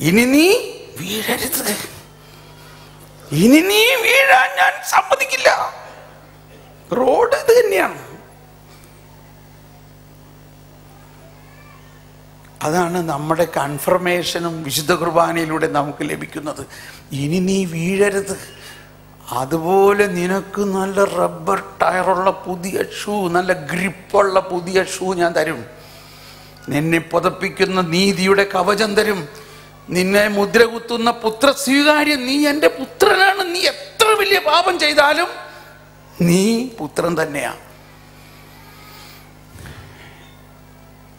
ഇനി നീ വീഴരുത്, ഇനി നീ വീഴാൻ ഞാൻ സമ്മതിക്കില്ല. റോഡ് ഇത് തന്നെയാണ്. അതാണ് നമ്മുടെ കൺഫർമേഷനും വിശുദ്ധ കുർബാനയിലൂടെ നമുക്ക് ലഭിക്കുന്നത്. ഇനി നീ വീഴരുത്. അതുപോലെ നിനക്ക് നല്ല റബ്ബർ ടയറുള്ള പുതിയ ഷൂ, നല്ല ഗ്രിപ്പുള്ള പുതിയ ഷൂ ഞാൻ തരും. നിന്നെ പുതപ്പിക്കുന്ന നീതിയുടെ കവചം തരും. നിന്നെ മുദ്ര കുത്തുന്ന പുത്ര സ്വീകാര്യം. നീ എൻ്റെ പുത്രനാണ്. നീ എത്ര വലിയ പാപം ചെയ്താലും നീ പുത്രൻ തന്നെയാ.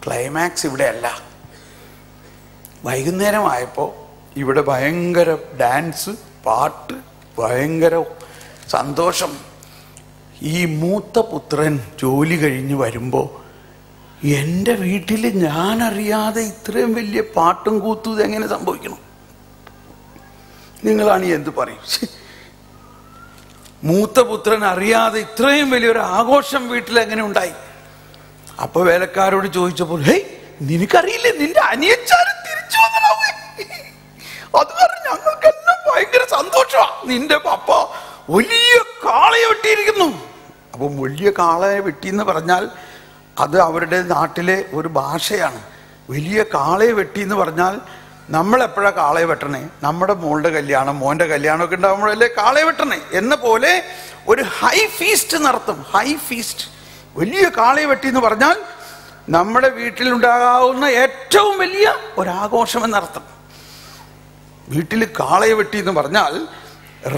ക്ലൈമാക്സ് ഇവിടെ അല്ല. വൈകുന്നേരമായപ്പോൾ ഇവിടെ ഭയങ്കര ഡാൻസ്, പാട്ട്, ഭയങ്കര സന്തോഷം. ഈ മൂത്ത പുത്രൻ ജോലി കഴിഞ്ഞ് വരുമ്പോൾ എൻ്റെ വീട്ടിൽ ഞാനറിയാതെ ഇത്രയും വലിയ പാട്ടും കൂത്തും ഇതെങ്ങനെ സംഭവിക്കണം? നിങ്ങളാണ് എന്ത് പറയും? മൂത്ത പുത്രൻ അറിയാതെ ഇത്രയും വലിയൊരു ആഘോഷം വീട്ടിൽ എങ്ങനെ ഉണ്ടായി? അപ്പൊ വേലക്കാരോട് ചോദിച്ചപ്പോൾ, ഹേയ് നിനക്കറിയില്ലേ, നിന്റെ അനിയച്ചാരൻ തിരിച്ചു വന്നതാവേ, അത് കാരണം ഞങ്ങൾക്കെല്ലാം ഭയങ്കര സന്തോഷമാണ്. നിന്റെ പപ്പ വലിയ കാളയെ വെട്ടിയിരിക്കുന്നു. അപ്പം വലിയ കാളയെ വെട്ടിയെന്ന് പറഞ്ഞാൽ അത് അവരുടെ നാട്ടിലെ ഒരു ഭാഷയാണ്. വലിയ കാളയെ വെട്ടി എന്ന് പറഞ്ഞാൽ നമ്മളെപ്പോഴാണ് കാളയെ വെട്ടണേ? നമ്മുടെ മോളുടെ കല്യാണം, മോൻ്റെ കല്യാണമൊക്കെ ഉണ്ടാകുമ്പോഴല്ലേ കാളയെ വെട്ടണേ. എന്ന പോലെ ഒരു ഹൈ ഫീസ്റ്റ് നടത്തും. ഹൈ ഫീസ്റ്റ്, വലിയ കാളയെ വെട്ടി എന്ന് പറഞ്ഞാൽ നമ്മുടെ വീട്ടിലുണ്ടാകാവുന്ന ഏറ്റവും വലിയ ഒരാഘോഷം എന്നർത്ഥം. വീട്ടിൽ കാളയെ വെട്ടി എന്ന് പറഞ്ഞാൽ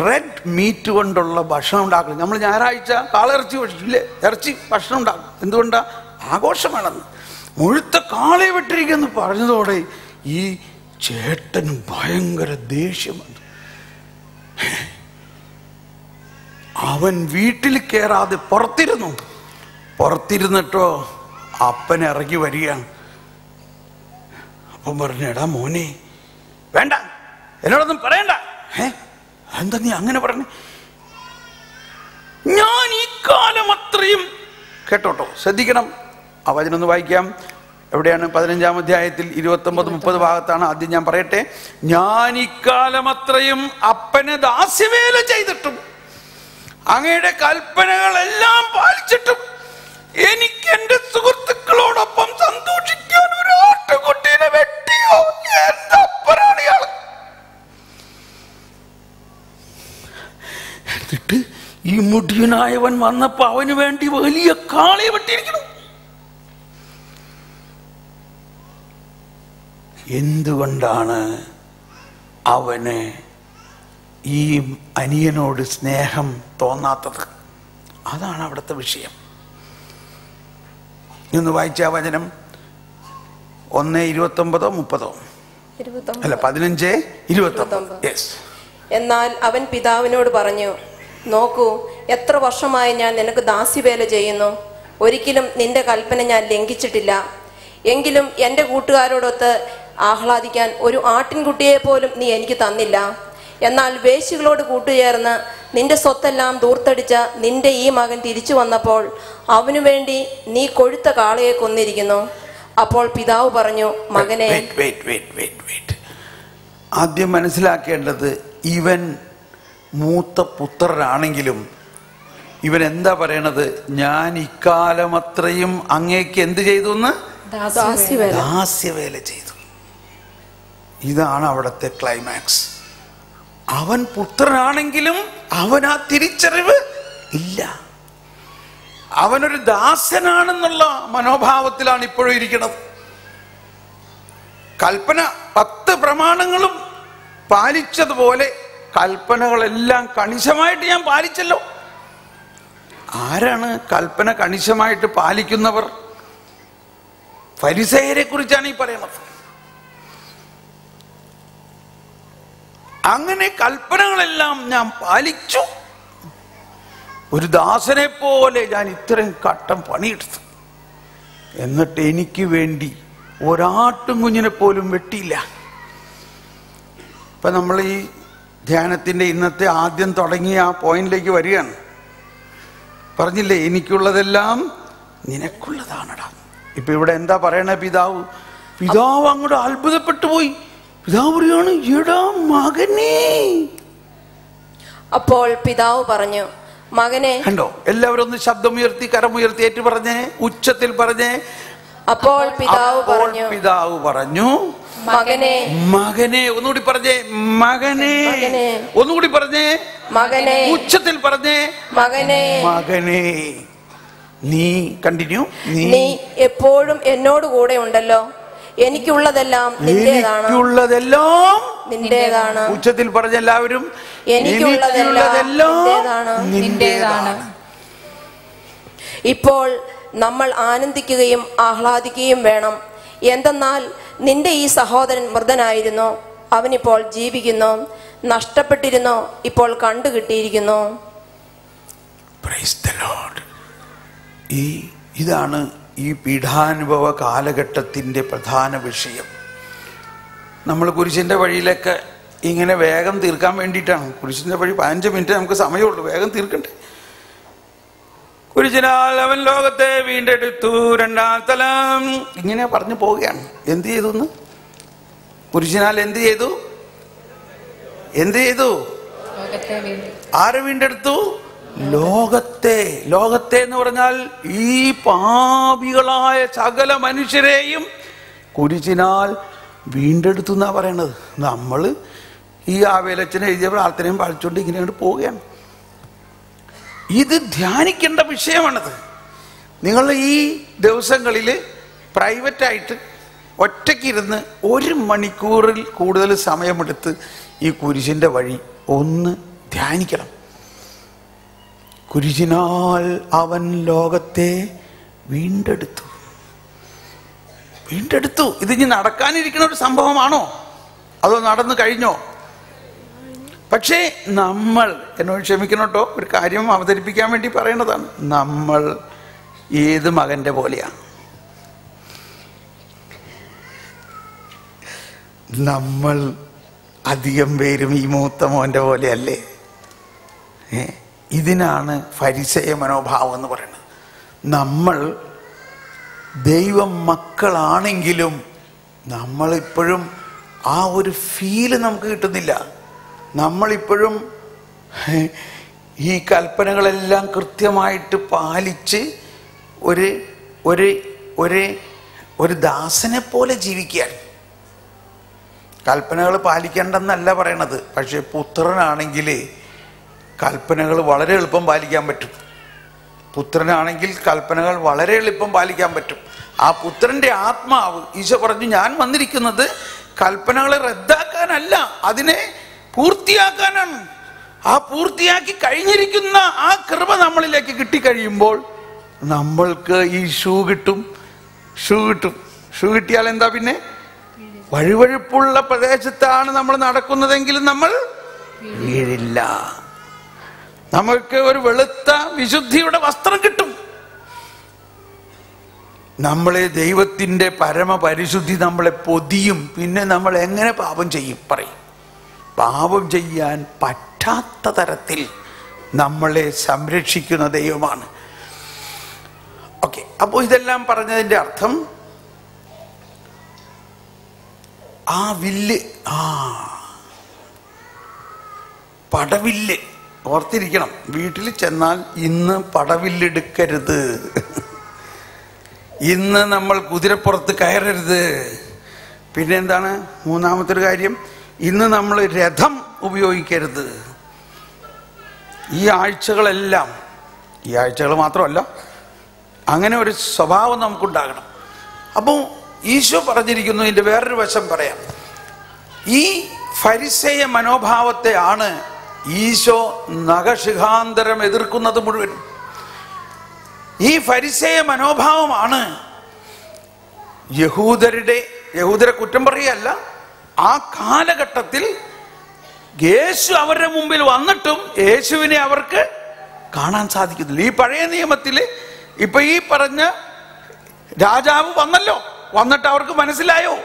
റെഡ് മീറ്റ് കൊണ്ടുള്ള ഭക്ഷണം ഉണ്ടാക്കണം. നമ്മൾ ഞായറാഴ്ച കാളയിറച്ചി ഭക്ഷിക്കില്ലേ? ഇറച്ചി ഭക്ഷണം ഉണ്ടാക്കും. എന്തുകൊണ്ടാ? ആഘോഷമാണെന്ന്. മുഴുത്ത കാളയെ വെട്ടിരിക്കുന്നു പറഞ്ഞതോടെ ഈ ചേട്ടന് ഭയങ്കര ദേഷ്യമാണ്. അവൻ വീട്ടിൽ കയറാതെ പുറത്തിരുന്നു. പുറത്തിരുന്നിട്ടോ അപ്പൻ ഇറങ്ങി വരികയാണ്. അപ്പം പറഞ്ഞു, എടാ മോനെ, വേണ്ട, എന്നോടൊന്നും പറയണ്ട. എന്താ നീ അങ്ങനെ പറഞ്ഞു? ഞാൻ ഈ കാലം അത്രയും, കേട്ടോട്ടോ, ശ്രദ്ധിക്കണം. ആ വചനം ഒന്ന് വായിക്കാം. എവിടെയാണ്? 15-ാം അധ്യായത്തിൽ 29-30 ഭാഗത്താണ്. ആദ്യം ഞാൻ പറയട്ടെ. ഞാൻ ഇക്കാലം അത്രയും അപ്പന് ദാസ്യവേല ചെയ്തിട്ടും അങ്ങയുടെ കൽപ്പനകളെല്ലാം പാലിച്ചിട്ടും എനിക്ക് എന്റെ സുഹൃത്തുക്കളോടൊപ്പം സന്തോഷിക്കാൻ ഒരു ആട്ടുകുട്ടീനെ വെട്ടിയോ? എന്താ അപ്പനാണ് ഇയാള്? എന്നിട്ട് ഈ മുടിയനായവൻ വന്നപ്പോ അവന് വേണ്ടി വലിയ കാളയെ വെട്ടിയിരിക്കണം. എന്തുകൊണ്ടാണ് അവന് ഈ അനിയനോട് സ്നേഹം തോന്നാത്തത്? അതാണ് അവിടുത്തെ വിഷയം. ഇന്ന് വായിച്ച വചനം 1:29-30 അല്ല 15:29. എന്നാൽ അവൻ പിതാവിനോട് പറഞ്ഞു, നോക്കൂ, എത്ര വർഷമായി ഞാൻ നിനക്ക് ദാസ്യവേല ചെയ്യുന്നു. ഒരിക്കലും നിന്റെ കൽപ്പന ഞാൻ ലംഘിച്ചിട്ടില്ല. എങ്കിലും എൻ്റെ കൂട്ടുകാരോടൊത്ത് ആഹ്ലാദിക്കാൻ ഒരു ആട്ടിൻകുട്ടിയെ പോലും നീ എനിക്ക് തന്നില്ല. എന്നാൽ വേശ്യകളോട് കൂട്ടുചേർന്ന് നിന്റെ സ്വത്തെല്ലാം ദൂർത്തടിച്ച നിന്റെ ഈ മകൻ തിരിച്ചു വന്നപ്പോൾ അവനു വേണ്ടി നീ കൊഴുത്ത കാളയെ കൊന്നിരിക്കുന്നു. അപ്പോൾ പിതാവ് പറഞ്ഞു, മകനെ. ആദ്യം മനസ്സിലാക്കേണ്ടത്, ഇവൻ മൂത്ത പുത്രനാണെങ്കിലും ഇവൻ എന്താ പറയണത്? ഞാൻ ഇക്കാലം അത്രയും അങ്ങേക്ക് എന്ത് ചെയ്തു എന്ന്? ദാസ്യവേല ചെയ്തു. ഇതാണ് അവിടുത്തെ ക്ലൈമാക്സ്. അവൻ പുത്രനാണെങ്കിലും അവൻ ആ തിരിച്ചറിവ് ഇല്ല. അവനൊരു ദാസനാണെന്നുള്ള മനോഭാവത്തിലാണ് ഇപ്പോഴും ഇരിക്കുന്നത്. കൽപ്പന 10 പ്രമാണങ്ങളും പാലിച്ചതുപോലെ കൽപ്പനകളെല്ലാം കണിശമായിട്ട് ഞാൻ പാലിച്ചല്ലോ. ആരാണ് കൽപ്പന കണിശമായിട്ട് പാലിക്കുന്നവർ? ഫരിസേയരെ കുറിച്ചാണ് ഈ പറയുന്നത്. അങ്ങനെ കൽപ്പനകളെല്ലാം ഞാൻ പാലിച്ചു. ഒരു ദാസനെ പോലെ ഞാൻ ഇത്രയും കട്ടം പണിയെടുത്തു. എന്നിട്ട് എനിക്ക് വേണ്ടി ഒരാട്ടും കുഞ്ഞിനെ പോലും വെട്ടിയില്ല. ഇപ്പം നമ്മൾ ഈ ധ്യാനത്തിൻ്റെ ഇന്നത്തെ ആദ്യം തുടങ്ങിയ ആ പോയിന്റിലേക്ക് വരികയാണ്. പറഞ്ഞില്ലേ, എനിക്കുള്ളതെല്ലാം നിനക്കുള്ളതാണടാ. ഇപ്പം ഇവിടെ എന്താ പറയണേ? പിതാവ് അങ്ങോട്ട് അത്ഭുതപ്പെട്ടു പോയി. പിതാവ് പറയാണ്, എടാ മകനേ. അപ്പോൾ പിതാവ് പറഞ്ഞു, മകനെ. കണ്ടോ, എല്ലാവരും ഒന്ന് ശബ്ദമുയർത്തി കരമുയർത്തി ഏറ്റു പറഞ്ഞേ, ഉച്ചത്തിൽ പറഞ്ഞേ. അപ്പോൾ പിതാവ് പറഞ്ഞു, മകനെ. മകനെ. ഒന്നുകൂടി പറഞ്ഞേ, മകനെ. ഒന്നുകൂടി പറഞ്ഞേ, മകനെ. ഉച്ചത്തിൽ പറഞ്ഞേ, മകനെ. മകനെ. നീ കണ്ടിന്യൂ. നീ എപ്പോഴും എന്നോട് കൂടെ ഉണ്ടല്ലോ. എനിക്കുള്ളതെല്ലാം നിന്റേതാണ്. ഉച്ചത്തിൽ പറഞ്ഞ എല്ലാവരും, എനിക്കുള്ളതെല്ലാം നിന്റേതാണ്. ഇപ്പോൾ നമ്മൾ ആനന്ദിക്കുകയും ആഹ്ലാദിക്കുകയും വേണം. എന്തെന്നാൽ നിന്റെ ഈ സഹോദരൻ മൃതനായിരുന്നു, അവനിപ്പോൾ ജീവിക്കുന്നു. നഷ്ടപ്പെട്ടിരുന്നു, ഇപ്പോൾ കണ്ടുകിട്ടിയിരിക്കുന്നു. ഇതാണ് ഈ പീഠാനുഭവ കാലഘട്ടത്തിൻ്റെ പ്രധാന വിഷയം. നമ്മൾ കുരിശിൻ്റെ വഴിയിലൊക്കെ ഇങ്ങനെ വേഗം തീർക്കാൻ വേണ്ടിയിട്ടാണ്. കുരിശിൻ്റെ വഴി 15 മിനിറ്റ് നമുക്ക് സമയമുള്ളൂ, വേഗം തീർക്കണ്ടേ. കുരിശിനാൽ അവൻ ലോകത്തെ വീണ്ടെടുത്തു, രണ്ടാം തലം, ഇങ്ങനെ പറഞ്ഞു പോവുകയാണ്. എന്ത് ചെയ്തു? കുരിശിനാൽ എന്ത് ചെയ്തു? ആരെ വീണ്ടെടുത്തു? ലോകത്തെ. ലോകത്തെ എന്ന് പറഞ്ഞാൽ ഈ പാപികളായ സകല മനുഷ്യരെയും കുരിശിനാൽ വീണ്ടെടുത്തു എന്നാ പറയണത്. നമ്മൾ ഈ ആവേലച്ചനെ എഴുതിയ പ്രാർത്ഥനയും പാലിച്ചുകൊണ്ട് ഇങ്ങനെയാണ് പോവുകയാണ്. ഇത് ധ്യാനിക്കേണ്ട വിഷയമാണത്. നിങ്ങൾ ഈ ദിവസങ്ങളിൽ പ്രൈവറ്റായിട്ട് ഒറ്റയ്ക്കിരുന്ന് 1 മണിക്കൂറിൽ കൂടുതൽ സമയമെടുത്ത് ഈ കുരിശിൻ്റെ വഴി ഒന്ന് ധ്യാനിക്കണം. കുരിശിനാൽ അവൻ ലോകത്തെ വീണ്ടെടുത്തു. ഇതിനി നടക്കാനിരിക്കുന്ന ഒരു സംഭവമാണോ, അതോ നടന്നു കഴിഞ്ഞോ? പക്ഷേ നമ്മൾ, എന്നോട് ക്ഷമിക്കണം കേട്ടോ, ഒരു കാര്യം അവതരിപ്പിക്കാൻ വേണ്ടി പറയണതാണ്. നമ്മൾ ഏത് മകന്റെ പോലെയാണ്? നമ്മൾ അധികം പേരും ഈ മൂത്ത മോന്റെ പോലെയല്ലേ? ഇതിനാണ് ഫരിസേയ മനോഭാവം എന്ന് പറയുന്നത്. നമ്മൾ ദൈവ മക്കളാണെങ്കിലും നമ്മളിപ്പോഴും ആ ഒരു ഫീല് നമുക്ക് കിട്ടുന്നില്ല. നമ്മളിപ്പോഴും ഈ കൽപ്പനകളെല്ലാം കൃത്യമായിട്ട് പാലിച്ച് ഒരു ഒരു ഒരു ഒരു ദാസനെ പോലെ ജീവിക്കുകയാണ്. കൽപ്പനകൾ പാലിക്കേണ്ടെന്നല്ല പറയണത്. പക്ഷേ പുത്രനാണെങ്കിൽ കൽപ്പനകൾ വളരെ എളുപ്പം പാലിക്കാൻ പറ്റും. പുത്രനാണെങ്കിൽ കൽപ്പനകൾ വളരെ എളുപ്പം പാലിക്കാൻ പറ്റും. ആ പുത്രന്റെ ആത്മാവ്, ഈശോ പറഞ്ഞു, ഞാൻ വന്നിരിക്കുന്നത് കൽപ്പനകളെ റദ്ദാക്കാനല്ല, അതിനെ പൂർത്തിയാക്കാനാണ്. ആ പൂർത്തിയാക്കി കഴിഞ്ഞിരിക്കുന്ന ആ കൃപ നമ്മളിലേക്ക് കിട്ടിക്കഴിയുമ്പോൾ നമ്മൾക്ക് ഈ ഷൂ കിട്ടും. ഷൂ കിട്ടിയാൽ എന്താ പിന്നെ? വഴുവഴുപ്പുള്ള പ്രദേശത്താണ് നമ്മൾ നടക്കുന്നതെങ്കിലും നമ്മൾ വീഴില്ല. നമ്മൾക്ക് ഒരു വെളുത്ത വിശുദ്ധിയുടെ വസ്ത്രം കിട്ടും. നമ്മളെ ദൈവത്തിൻ്റെ പരമപരിശുദ്ധി നമ്മളെ പൊതിയും. പിന്നെ നമ്മൾ എങ്ങനെ പാപം ചെയ്യും? പറയും. പാപം ചെയ്യാൻ പറ്റാത്ത തരത്തിൽ നമ്മളെ സംരക്ഷിക്കുന്ന ദൈവമാണ്. ഓക്കെ, അപ്പോൾ ഇതെല്ലാം പറഞ്ഞതിൻ്റെ അർത്ഥം ആ വില്ല്, പടവില്ല് ഓർത്തിരിക്കണം. വീട്ടിൽ ചെന്നാൽ ഇന്ന് പടവില്ലെടുക്കരുത്, ഇന്ന് നമ്മൾ കുതിരപ്പുറത്ത് കയറരുത്. പിന്നെ എന്താണ് മൂന്നാമത്തെ ഒരു കാര്യം? ഇന്ന് നമ്മൾ രഥം ഉപയോഗിക്കരുത്. ഈ ആഴ്ചകളെല്ലാം, ഈ ആഴ്ചകൾ മാത്രമല്ല, അങ്ങനെ ഒരു സ്വഭാവം നമുക്കുണ്ടാകണം. അപ്പോൾ ഈശോ പറഞ്ഞിരിക്കുന്നു, ഇതിൻ്റെ വേറൊരു വശം പറയാം. ഈ ഫരിസേയ മനോഭാവത്തെ ആണ് ഈശോ നഖശിഖാന്തരം എതിർക്കുന്നത് മുഴുവൻ. ഈ ഫരിസേയ മനോഭാവമാണ് യഹൂദരെ കുറ്റം പറയുകയല്ല, ആ കാലഘട്ടത്തിൽ യേശു അവരുടെ മുമ്പിൽ വന്നിട്ടും യേശുവിനെ അവർക്ക് കാണാൻ സാധിക്കുന്നില്ല. ഈ പഴയ നിയമത്തിൽ ഇപ്പൊ ഈ പറഞ്ഞ രാജാവ് വന്നല്ലോ, വന്നിട്ട് അവർക്ക് മനസ്സിലായോ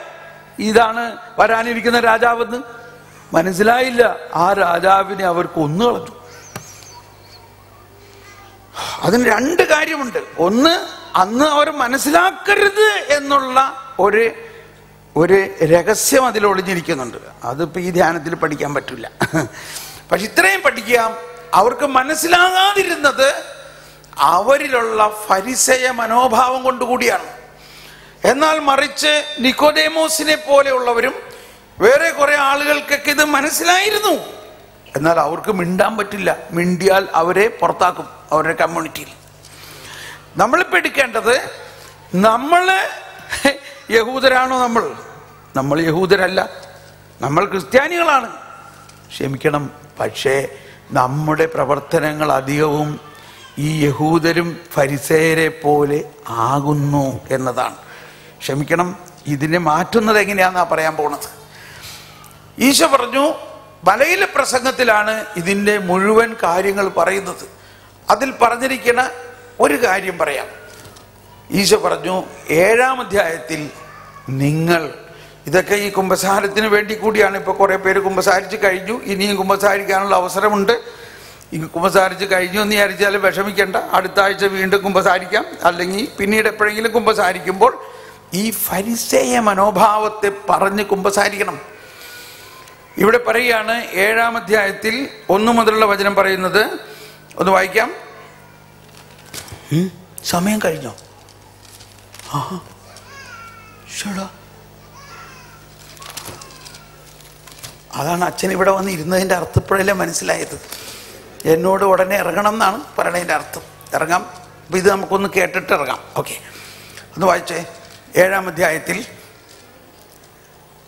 ഇതാണ് വരാനിരിക്കുന്ന രാജാവെന്ന്? മനസ്സിലായില്ല. ആ രാജാവിനെ അവർ കൊന്നുകളഞ്ഞു. അതിന് 2 കാര്യമുണ്ട്. ഒന്ന്, അന്ന് അവർ മനസ്സിലാക്കരുത് എന്നുള്ള ഒരു രഹസ്യം അതിൽ ഒളിഞ്ഞിരിക്കുന്നുണ്ട്. അതിപ്പോൾ ഈ ധ്യാനത്തിൽ പഠിക്കാൻ പറ്റില്ല. പക്ഷെ ഇത്രയും പഠിക്കാം. അവർക്ക് മനസ്സിലാകാതിരുന്നത് അവരിലുള്ള ഫരിസേയ മനോഭാവം കൊണ്ടുകൂടിയാണ്. എന്നാൽ മറിച്ച് നിക്കോദേമോസിനെ പോലെയുള്ളവരും വേറെ കുറെ ആളുകൾക്കൊക്കെ ഇത് മനസ്സിലായിരുന്നു. എന്നാൽ അവർക്ക് മിണ്ടാൻ പറ്റില്ല. മിണ്ടിയാൽ അവരെ പുറത്താക്കും അവരുടെ കമ്മ്യൂണിറ്റിയിൽ. നമ്മളിപ്പോൾ എടുക്കേണ്ടത്, നമ്മൾ യഹൂദരാണോ? നമ്മൾ യഹൂദരല്ല, നമ്മൾ ക്രിസ്ത്യാനികളാണ്. ക്ഷമിക്കണം, പക്ഷേ നമ്മുടെ പ്രവർത്തനങ്ങൾ അധികവും ഈ യഹൂദരും ഫരിസേയരെ പോലെ ആകുന്നു എന്നതാണ്. ക്ഷമിക്കണം, ഇതിനെ മാറ്റുന്നത് എങ്ങനെയാണെന്നാ പറയാൻ പോണത്. ഈശോ പറഞ്ഞു, മലയിലെ പ്രസംഗത്തിലാണ് ഇതിൻ്റെ മുഴുവൻ കാര്യങ്ങൾ പറയുന്നത്. അതിൽ പറഞ്ഞിരിക്കുന്ന ഒരു കാര്യം പറയാം. ഈശോ പറഞ്ഞു 7-ാം അധ്യായത്തിൽ, നിങ്ങൾ, ഇതൊക്കെ ഈ കുമ്പസാരത്തിന് വേണ്ടി കൂടിയാണ്. ഇപ്പോൾ കുറേ പേര് കുമ്പസാരിച്ച് കഴിഞ്ഞു, ഇനിയും കുമ്പസാരിക്കാനുള്ള അവസരമുണ്ട്. ഈ കുമ്പസാരിച്ച് കഴിഞ്ഞു എന്ന് വിചാരിച്ചാൽ വിഷമിക്കേണ്ട, അടുത്ത ആഴ്ച വീണ്ടും കുമ്പസാരിക്കാം, അല്ലെങ്കിൽ പിന്നീട് എപ്പോഴെങ്കിലും കുമ്പസാരിക്കുമ്പോൾ ഈ ഫരിസേയ മനോഭാവത്തെ പറഞ്ഞ് കുമ്പസാരിക്കണം. ഇവിടെ പറയുകയാണ് 7-ാം അധ്യായത്തിൽ 1 മുതലുള്ള വചനം പറയുന്നത്. ഒന്ന് വായിക്കാം. സമയം കഴിഞ്ഞോ? അതാണ് അച്ഛൻ ഇവിടെ വന്ന് ഇരുന്നതിൻ്റെ അർത്ഥം ഇപ്പോഴല്ലേ മനസ്സിലായത്. എന്നോട് ഉടനെ ഇറങ്ങണം എന്നാണ് പറയണതിൻ്റെ അർത്ഥം. ഇറങ്ങാം. അപ്പം ഇത് നമുക്കൊന്ന് കേട്ടിട്ട് ഇറങ്ങാം. ഓക്കെ, ഒന്ന് വായിച്ചേ. 7-ാം അധ്യായത്തിൽ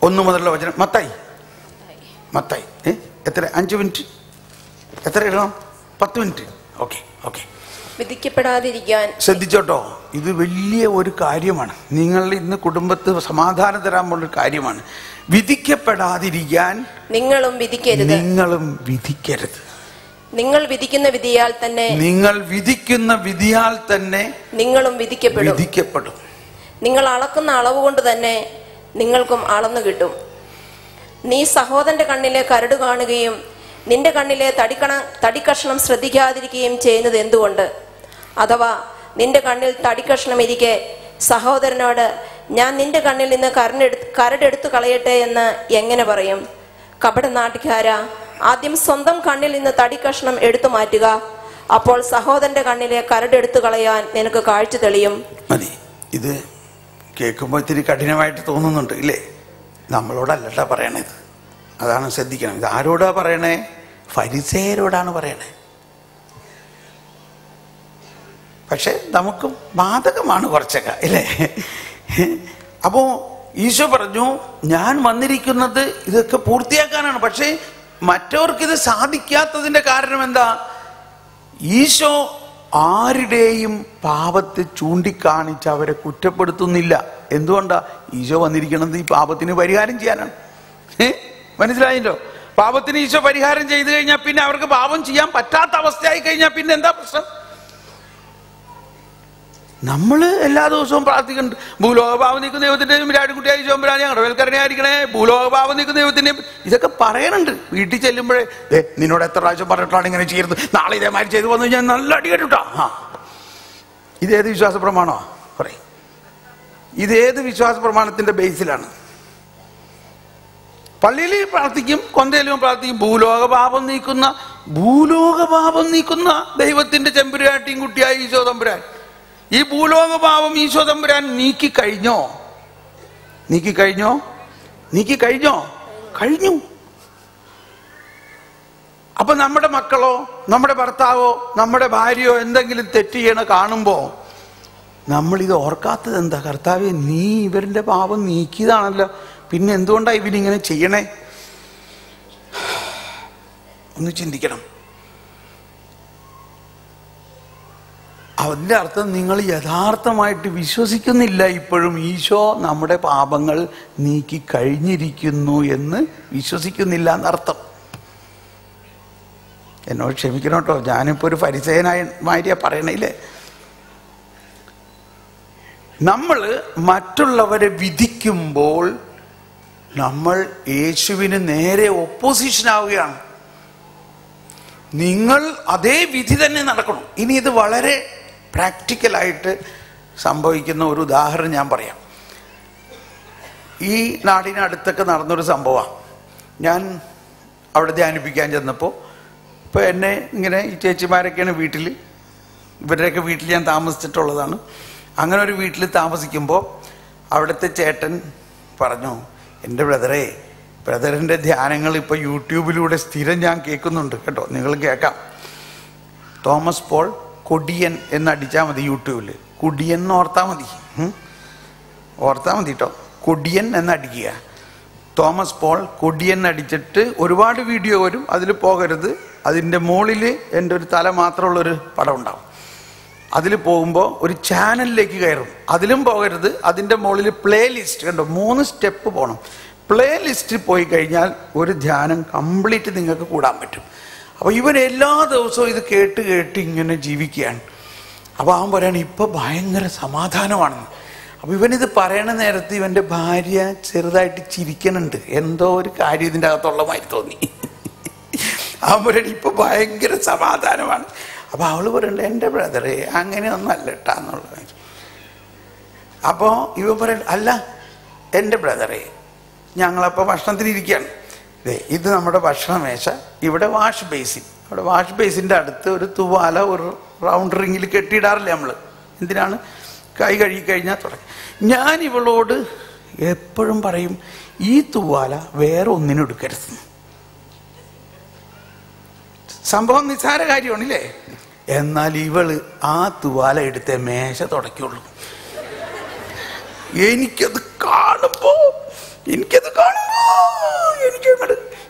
1 മുതലുള്ള വചനം. മത്തായി എത്ര? 5 മിനിറ്റ്. എത്ര ഇടണം? 10 മിനിറ്റ്. ഓക്കെ. വിധിക്കപ്പെടാതിരിക്കാൻ. ശ്രദ്ധിച്ചോട്ടോ, ഇത് വലിയ ഒരു കാര്യമാണ്. നിങ്ങൾ ഇന്ന് കുടുംബത്ത് സമാധാനം തരാൻ പോകുന്ന ഒരു കാര്യമാണ്. വിധിക്കപ്പെടാതിരിക്കാൻ നിങ്ങളും വിധിക്കരുത്. നിങ്ങൾ വിധിക്കുന്ന വിധിയാൽ തന്നെ നിങ്ങളും വിധിക്കപ്പെടും. നിങ്ങൾ അളക്കുന്ന അളവ് കൊണ്ട് തന്നെ നിങ്ങൾക്കും അളന്നു കിട്ടും. നീ സഹോദരന്റെ കണ്ണിലെ കരട് കാണുകയും നിന്റെ കണ്ണിലെ തടിക്കഷ്ണം ശ്രദ്ധിക്കാതിരിക്കുകയും ചെയ്യുന്നത് എന്തുകൊണ്ട്? അഥവാ നിന്റെ കണ്ണിൽ തടിക്കഷ്ണം ഇരിക്കെ സഹോദരനോട് ഞാൻ നിന്റെ കണ്ണിൽ നിന്ന് കരടെടുത്തു കളയട്ടെ എന്ന് എങ്ങനെ പറയും? കപടനാട്ടുകാരാ, ആദ്യം സ്വന്തം കണ്ണിൽ നിന്ന് തടിക്കഷ്ണം എടുത്തു മാറ്റുക, അപ്പോൾ സഹോദരന്റെ കണ്ണിലെ കരടെടുത്തു കളയാൻ നിനക്ക് കാഴ്ച തെളിയും. മതി. ഇത് കേൾക്കുമ്പോൾ ഇത്തിരി കഠിനമായിട്ട് തോന്നുന്നുണ്ട് ഇല്ലേ? നമ്മളോടല്ലട്ടാ പറയണത്. അതാണ് ശ്രദ്ധിക്കണം. ഇത് ആരോടാ പറയണേ? ഫരിസേയരോടാണ് പറയണേ. പക്ഷെ നമുക്ക് ബാധകമാണ് കുറച്ചൊക്കെ ഇല്ലേ? അപ്പോൾ ഈശോ പറഞ്ഞു, ഞാൻ വന്നിരിക്കുന്നത് ഇതൊക്കെ പൂർത്തിയാക്കാനാണ്. പക്ഷേ മറ്റവർക്കിത് സാധിക്കാത്തതിൻ്റെ കാരണം എന്താ? ഈശോ ആരുടെയും പാപത്തെ ചൂണ്ടിക്കാണിച്ച് അവരെ കുറ്റപ്പെടുത്തുന്നില്ല. എന്തുകൊണ്ടാ? ഈശോ വന്നിരിക്കുന്നത് ഈ പാപത്തിന് പരിഹാരം ചെയ്യാനാണ്. മനസ്സിലായല്ലോ? പാപത്തിന് ഈശോ പരിഹാരം ചെയ്തു കഴിഞ്ഞാൽ പിന്നെ അവർക്ക് പാപം ചെയ്യാൻ പറ്റാത്ത അവസ്ഥയായി കഴിഞ്ഞാൽ പിന്നെ എന്താ പ്രശ്നം? നമ്മൾ എല്ലാ ദിവസവും പ്രാർത്ഥിക്കുന്നുണ്ട്, ഭൂലോകപാപം നീക്കുന്ന ദൈവത്തിൻ്റെയും രാടുകുട്ടിയായി ചോമ്പരാൻ ഞങ്ങളുടെ വേൽക്കരനായിരിക്കണേ, ഭൂലോകപാപം നീക്കുന്ന ദൈവത്തിൻ്റെയും ഇതൊക്കെ പറയുന്നുണ്ട്. വീട്ടിൽ ചെല്ലുമ്പോഴേ നിന്നോട് എത്ര പ്രാവശ്യം പറഞ്ഞിട്ടാണ് ഇങ്ങനെ ചെയ്യുന്നത്, നാളെ ഇതേമാതിരി ചെയ്തു വന്നു ഞാൻ നല്ല അടി കേട്ടുട്ടാ. ഇതേത് വിശ്വാസ പ്രമാണോ? പറയും. ഇതേത് വിശ്വാസ പ്രമാണത്തിന്റെ ബേസിലാണ്? പള്ളിയിൽ പ്രാർത്ഥിക്കും, കൊന്തയിലും പ്രാർത്ഥിക്കും. ഭൂലോകപാപം നീക്കുന്ന ദൈവത്തിന്റെ ചെമ്പുരാട്ടിയും കുട്ടിയായി ഈശോ തമ്പുരാൻ. ഈ ഭൂലോകപാപം ഈശോ തമ്പുരാൻ നീക്കി കഴിഞ്ഞോ? കഴിഞ്ഞു. അപ്പൊ നമ്മുടെ മക്കളോ നമ്മുടെ ഭർത്താവോ നമ്മുടെ ഭാര്യയോ എന്തെങ്കിലും തെറ്റ് ചെയ്യണ കാണുമ്പോ നമ്മളിത് ഓർക്കാത്തത് എന്താ? കർത്താവേ, നീ ഇവരുടെ പാപം നീക്കിയതാണല്ലോ, പിന്നെ എന്തുകൊണ്ടാണ് ഇവരിങ്ങനെ ചെയ്യണേ? ഒന്ന് ചിന്തിക്കണം. അതിൻ്റെ അർത്ഥം നിങ്ങൾ യഥാർത്ഥമായിട്ട് വിശ്വസിക്കുന്നില്ല. ഇപ്പോഴും ഈശോ നമ്മുടെ പാപങ്ങൾ നീക്കി കഴിഞ്ഞിരിക്കുന്നു എന്ന് വിശ്വസിക്കുന്നില്ല എന്നർത്ഥം. എന്നോട് ക്ഷമിക്കണം കേട്ടോ, ഞാനിപ്പോൾ ഒരു ഫരിസേയനായ പറയണേലേ. നമ്മൾ മറ്റുള്ളവരെ വിധിക്കുമ്പോൾ നമ്മൾ യേശുവിന് നേരെ ഓപ്പോസിഷൻ ആവുകയാണ്. നിങ്ങൾ അതേ വിധി തന്നെ നടക്കണം. ഇനി ഇത് വളരെ പ്രാക്ടിക്കലായിട്ട് സംഭവിക്കുന്ന ഒരു ഉദാഹരണം ഞാൻ പറയാം. ഈ നാടിനടുത്തൊക്കെ നടന്നൊരു സംഭവമാണ്. ഞാൻ അവിടെ ധ്യാനിപ്പിക്കാൻ ചെന്നപ്പോൾ ഇപ്പോൾ എന്നെ ഇങ്ങനെ ഈ ചേച്ചിമാരൊക്കെയാണ് വീട്ടിൽ, ഇവരുടെയൊക്കെ വീട്ടിൽ ഞാൻ താമസിച്ചിട്ടുള്ളതാണ്. അങ്ങനെ ഒരു വീട്ടിൽ താമസിക്കുമ്പോൾ അവിടുത്തെ ചേട്ടൻ പറഞ്ഞു, എൻ്റെ ബ്രദറിൻ്റെ ധ്യാനങ്ങൾ ഇപ്പോൾ യൂട്യൂബിലൂടെ സ്ഥിരം ഞാൻ കേൾക്കുന്നുണ്ട് കേട്ടോ, നിങ്ങൾ കേൾക്കാം. തോമസ് പോൾ കൊടിയൻ എന്നടിച്ചാൽ മതി യൂട്യൂബിൽ, കുടിയൻ എന്ന് ഓർത്താൽ മതി കേട്ടോ, കൊടിയൻ എന്നടിക്കുക. തോമസ് പോൾ കൊടിയൻ അടിച്ചിട്ട് ഒരുപാട് വീഡിയോ വരും, അതിൽ പോകരുത്. അതിൻ്റെ മുകളിൽ എൻ്റെ ഒരു തല മാത്രമുള്ളൊരു പടം ഉണ്ടാവും. അതിൽ പോകുമ്പോൾ ഒരു ചാനലിലേക്ക് കയറും, അതിലും പോകരുത്. അതിൻ്റെ മുകളിൽ പ്ലേ ലിസ്റ്റ് കണ്ടോ, 3 സ്റ്റെപ്പ് പോകണം. പ്ലേ ലിസ്റ്റിൽ പോയി കഴിഞ്ഞാൽ ഒരു ധ്യാനം കംപ്ലീറ്റ് നിങ്ങൾക്ക് കൂടാൻ പറ്റും. അപ്പോൾ ഇവൻ എല്ലാ ദിവസവും ഇത് കേട്ട് കേട്ട് ഇങ്ങനെ ജീവിക്കുകയാണ്. അപ്പോൾ അവൻ പറയാണ് ഇപ്പം ഭയങ്കര സമാധാനമാണെന്ന്. അപ്പോൾ ഇവനിത് പറയണ നേരത്ത് ഇവൻ്റെ ഭാര്യ ചെറുതായിട്ട് ചിരിക്കണുണ്ട്, എന്തോ ഒരു കാര്യം ഇതിൻ്റെ അകത്തുള്ള മാതിരി തോന്നി. അവൻ പറയണ ഇപ്പം ഭയങ്കര സമാധാനമാണ്. അപ്പോൾ അവൾ പറയണ്ട എൻ്റെ ബ്രദറെ അങ്ങനെയൊന്നും അല്ല കേട്ടാന്നുള്ള കാര്യം. അപ്പോൾ ഇവൻ പറയണ്ട അല്ല എൻ്റെ ബ്രദറെ, ഞങ്ങളപ്പോൾ ഭക്ഷണത്തിനിരിക്കുകയാണ്. ഇത് നമ്മുടെ ഭക്ഷണമേശ, ഇവിടെ വാഷ് ബേസിൻ, അവിടെ വാഷ് ബേസിൻ്റെ അടുത്ത് ഒരു തുവാല ഒരു റൗണ്ട് റിങ്ങിൽ കെട്ടിയിടാറില്ല നമ്മൾ. എന്തിനാണ്? കൈ കഴുകി കഴിഞ്ഞാൽ തുടങ്ങി. ഞാൻ ഇവളോട് എപ്പോഴും പറയും ഈ തുവാല വേറെ ഒന്നിനും എടുക്കരുത്. സംഭവം നിസ്സാര കാര്യമാണല്ലേ. എന്നാൽ ഇവള് ആ തുവാല എടുത്തേ മേശ തുടയ്ക്കുള്ളൂ. എനിക്കത് കാണുമ്പോ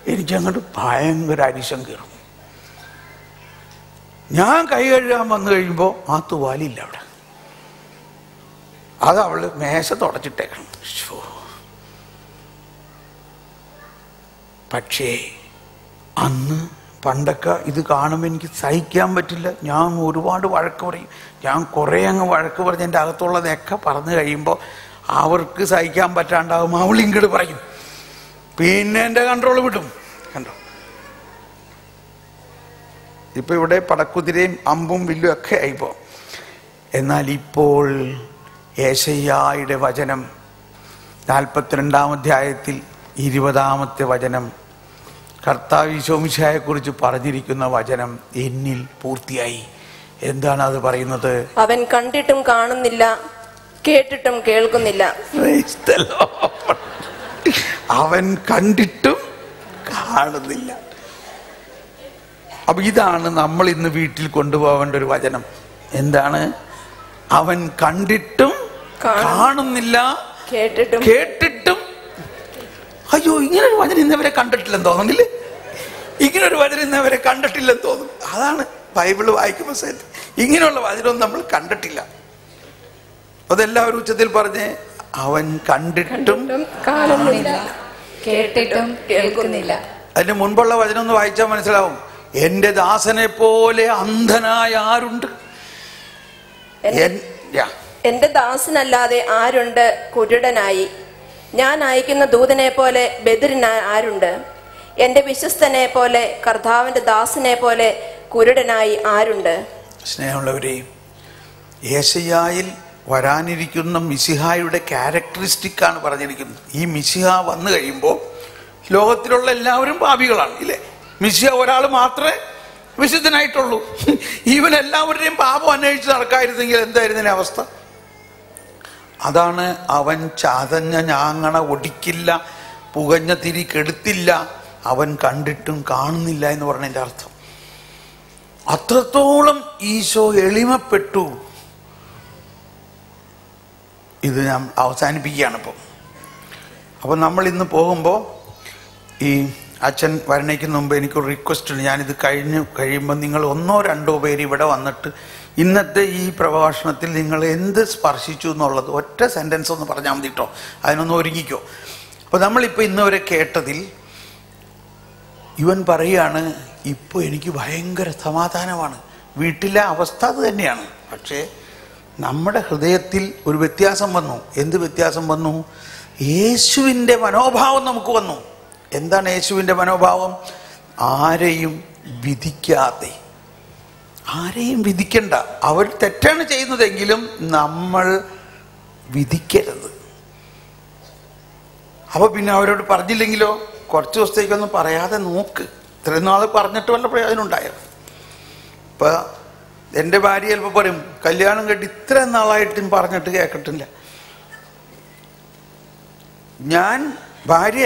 എനിക്കങ്ങോട്ട് ഭയങ്കര അരിശം കയറും. ഞാൻ കൈ കഴുകാൻ വന്നു കഴിയുമ്പോൾ ആ തുവാലില്ല അവിടെ, അത് അവള് മേശ തുടച്ചിട്ടേക്കണം. പക്ഷേ അന്ന് പണ്ടൊക്കെ ഇത് കാണുമ്പോൾ എനിക്ക് സഹിക്കാൻ പറ്റില്ല. ഞാൻ ഒരുപാട് വഴക്ക് പറയും. ഞാൻ കുറേ അങ്ങ് വഴക്ക് പറഞ്ഞ് എൻ്റെ അകത്തുള്ളതൊക്കെ പറഞ്ഞു കഴിയുമ്പോൾ അവർക്ക് സഹിക്കാൻ പറ്റാണ്ടാവും, അവൾ ഇങ്ങോട്ട് പറയും, പിന്നെ എൻ്റെ കൺട്രോൾ വിടും. കണ്ടോ, ഇപ്പം ഇവിടെ പടക്കുതിരയും അമ്പും വില്ലും ഒക്കെ ആയിപ്പോ. എന്നാൽ ഇപ്പോൾ യേശയ്യായുടെ വചനം 42-ാം അധ്യായത്തിൽ 20-ാമത്തെ വചനം, കർത്താവ് ഈശോ മിശിഹായെക്കുറിച്ച് പറഞ്ഞിരിക്കുന്ന വചനം എന്നിൽ പൂർത്തിയായി. എന്താണ് അത് പറയുന്നത്? അവൻ കണ്ടിട്ടും കാണുന്നില്ല, കേട്ടിട്ടും കേൾക്കുന്നില്ല. അവൻ കണ്ടിട്ടും കാണുന്നില്ല. അപ്പൊ ഇതാണ് നമ്മൾ ഇന്ന് വീട്ടിൽ കൊണ്ടുപോകേണ്ട ഒരു വചനം. എന്താണ്? അവൻ കണ്ടിട്ടും കാണുന്നില്ല, കേട്ടിട്ടും. അയ്യോ, ഇങ്ങനൊരു വചനം ഇന്നവരെ കണ്ടിട്ടില്ലെന്ന് തോന്നുന്നില്ലേ? ഇങ്ങനൊരു വചനം ഇന്നവരെ കണ്ടിട്ടില്ലെന്ന് തോന്നും. അതാണ് ബൈബിള് വായിക്കുമ്പോൾ ഇങ്ങനെയുള്ള വചനമൊന്നും നമ്മൾ കണ്ടിട്ടില്ല. അതെല്ലാവരും ഉച്ചത്തിൽ പറഞ്ഞ്, അവൻ കണ്ടിട്ടും കാണുന്നില്ല, കേട്ടിട്ടും കേൾക്കുന്നില്ല. അതിന് മുൻപുള്ള വചനം ഒന്ന് വായിച്ചാൽ മനസ്സിലാവും. എന്റെ ദാസനെ പോലെ അന്ധനായ ആരുണ്ട്? എന്റെ ദാസനല്ലാതെ ആരുണ്ട് കുരുടനായി? ഞാൻ അയക്കുന്ന ദൂതനെ പോലെ ബദിരനായ ആരുണ്ട്? എന്റെ വിശ്വസ്തനെ പോലെ കർത്താവിന്റെ ദാസനെ പോലെ കുരുടനായി ആരുണ്ട്? സ്നേഹമുള്ളവരെ, യേശയ്യായിൽ വരാനിരിക്കുന്ന മിശിഹായുടെ ക്യാരക്ടറിസ്റ്റിക് ആണ് പറഞ്ഞിരിക്കുന്നത്. ഈ മിശിഹ വന്നു കഴിയുമ്പോൾ ലോകത്തിലുള്ള എല്ലാവരും പാപികളാണ് ഇല്ലേ? മിശിഹ ഒരാൾ മാത്രമേ വിശുദ്ധനായിട്ടുള്ളൂ. ഈവൻ എല്ലാവരുടെയും പാപം അന്വേഷിച്ച് നടക്കായിരുന്നെങ്കിൽ എന്തായിരുന്നു അവസ്ഥ? അതാണ് അവൻ ചതഞ്ഞ ഞാങ്ങണ ഒടിക്കില്ല, പുകഞ്ഞ തിരി കെടുത്തില്ല, അവൻ കണ്ടിട്ടും കാണുന്നില്ല എന്ന് പറഞ്ഞതിൻ്റെ അർത്ഥം. അത്രത്തോളം ഈശോ എളിമപ്പെട്ടു. ഇത് ഞാൻ അവസാനിപ്പിക്കുകയാണ് ഇപ്പോൾ. അപ്പോൾ നമ്മൾ ഇന്ന് പോകുമ്പോൾ ഈ അച്ഛൻ വരണയ്ക്ക് മുമ്പ് എനിക്കൊരു റിക്വസ്റ്റ് ഉണ്ട്. ഞാനിത് കഴിയുമ്പോൾ നിങ്ങൾ 1-2 പേര് ഇവിടെ വന്നിട്ട് ഇന്നത്തെ ഈ പ്രഭാഷണത്തിൽ നിങ്ങൾ എന്ത് സ്പർശിച്ചു എന്നുള്ളത് ഒറ്റ സെൻറ്റൻസ് ഒന്ന് പറഞ്ഞാൽ മതി കേട്ടോ. അതിനൊന്ന് ഒരുങ്ങിക്കോ. അപ്പോൾ നമ്മളിപ്പോൾ ഇന്നുവരെ കേട്ടതിൽ ഇവൻ പറയുകയാണ്, ഇപ്പോൾ എനിക്ക് ഭയങ്കര സമാധാനമാണ്. വീട്ടിലെ അവസ്ഥ അത് തന്നെയാണ്. പക്ഷേ നമ്മുടെ ഹൃദയത്തിൽ ഒരു വ്യത്യാസം വന്നു. എന്ത് വ്യത്യാസം വന്നു? യേശുവിൻ്റെ മനോഭാവം നമുക്ക് വന്നു. എന്താണ് യേശുവിൻ്റെ മനോഭാവം? ആരെയും വിധിക്കാതെ. ആരെയും വിധിക്കണ്ട. അവർ തെറ്റാണ് ചെയ്യുന്നതെങ്കിലും നമ്മൾ വിധിക്കരുത്. അപ്പൊ പിന്നെ അവരോട് പറഞ്ഞില്ലെങ്കിലോ? കുറച്ച് ദിവസത്തേക്കൊന്നും പറയാതെ നോക്ക്. ഇത്രയും നാൾ പറഞ്ഞിട്ട് വല്ല പ്രയോജനം ഉണ്ടായോ? ഇപ്പൊ എൻ്റെ ഭാര്യ ചിലപ്പോൾ പറയും, കല്യാണം കെട്ടി ഇത്രയും നാളായിട്ടും പറഞ്ഞിട്ട് കേൾക്കട്ടില്ല. ഞാൻ ഭാര്യ